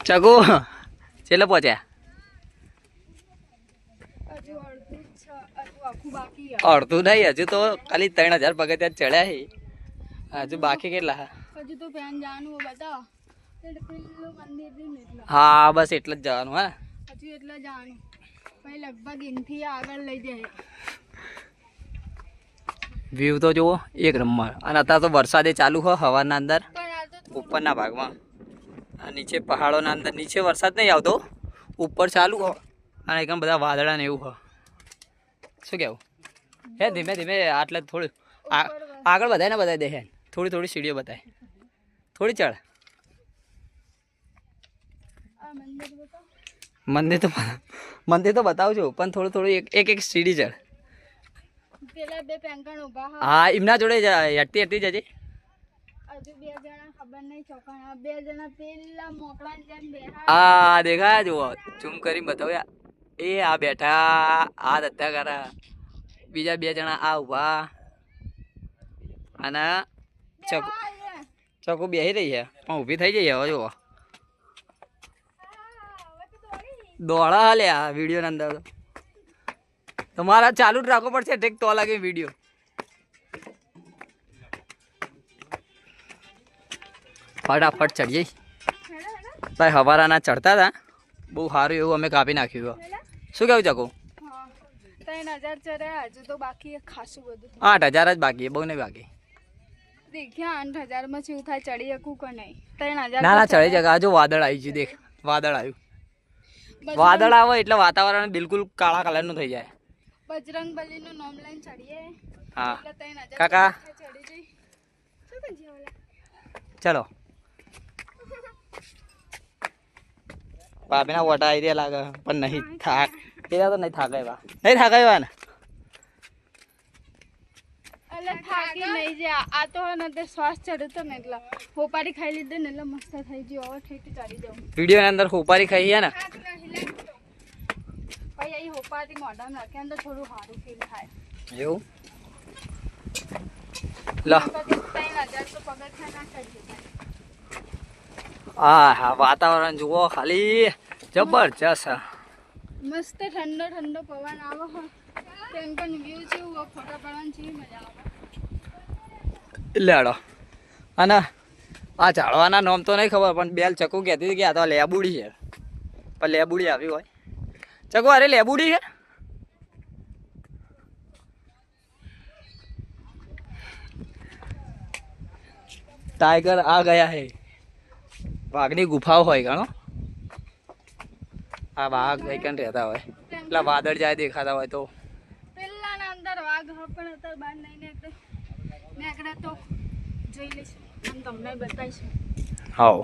ચકુ છેલ્લે પહોંચ્યા અડધું નહીં હજુ તો ખાલી 3000 પગથિયાં ચડ્યા છે હજુ બાકી કેટલા હજુ તો ફેન જવાનું બતાવો હા બસ એટલે જ જવાનું હા હજુ એટલે જવાનું પછી લગભગ ઇનથી આગળ લઈ જાય વ્યૂ તો જુઓ એક નંબર અને અત્યારે તો વરસાદે ચાલુ હોય હવાના અંદર ઉપરના ભાગમાં નીચે પહાડોના અંદર નીચે વરસાદ નહીં આવતો ઉપર ચાલુ હોય અને એકદમ બધા વાદળા ને એવું હોય શું કહેવું હે ધીમે ધીમે આટલે થોડું આગળ બધાય ને બધાય દે હે થોડી થોડી સીડીઓ બતાય થોડી ચડ મંદિર તો બતાવું છું પણ થોડું થોડું એક સીડી ચડ પેલા બે પેંકણ ઉભા હા એમના જોડે હેઠતી હેઠતી જજે હજુ બે જણા ખબર નહીં ચોકણા બે જણા પેલા મોકળા જેમ બેઠા હા દેખાય જુઓ ઝૂમ કરી બતાવ્યા એ આ બેઠા આ દત્તા કરા બીજા બે જણા આ ઉભા અને ચકુ બેસી રહી છે પણ ઊભી થઈ જઈ હવે જુઓ દોડા હાલે આ વિડીયોના અંદર તમારા ચાલુ જ રાખવો પડશે ઠીક તો લાગે વિડીયો ફટાફટ ચડીએ ભાઈ હવારાના ચડતા હતા બહુ સારું એવું અમે કાપી નાખ્યું શું કેવું ચકુ 3000 ચડ્યા હજુ તો બાકી ખાસું બધું 8000 જ બાકી બહુ નહીં બાકી દેખ્યા 8000 માં શું થાય ચડી શકું કે નહીં 3000 ના ના ચડી જગા જો વાદળ આવી ગયું દેખ વાદળ આવ્યું વાદળ આવે એટલે વાતાવરણ બિલકુલ કાળા કલરનું થઈ જાય બજરંગ બલીનું નામ લઈને ચડીએ હા એટલે 3000 કાકા ચડી જઈ શું કરી ઓલા ચલો ભાભીના વોટા આવી રહ્યા લાગે પણ નહીં થાક પેલા તો નહીં થાકાય નહીં થાકાય ને એટલે થાકી નહીં જાય આ તો ને તે શ્વાસ ચડતો ને એટલે હોપારી ખાઈ લીધે ને એટલે મસ્ત થઈ ગયો હવે ઠીક ચડી જાઉં વિડીયોની અંદર હોપારી ખાઈ ગયા ને પછી અહીં હોપારી મોઢામાં નાખે અંદર થોડું સારું ફીલ થાય એવું લો 3000 તો પગથિયાં ના ચડી જાય હા હા વાતાવરણ જુઓ ખાલી જબરજસ્ત મસ્ત ઠંડો ઠંડો પવન આવે હોય તેમ પણ વ્યૂ છે ફોટા પાડવાની છે મજા આવે લેડો અને આ ઝાડવાના નામ તો નહીં ખબર પણ બેલ ચકુ કહેતી હતી કે આ તો લેબુડી છે પણ લેબુડી આવી હોય ચકુ અરે લેબુડી છે टाइगर आ गया है वाघनी गुफाओं હોય ઘણો આ વાઘ કઈકન રહેતા હોય એટલે વાદળ જાય દેખાતા હોય તો પેલાના અંદર વાઘ પણ અત્યારે બહાર નહીં ને એટલે મેકડે તો જોઈ લઈશું અને તમને બતાવીશું હાઉ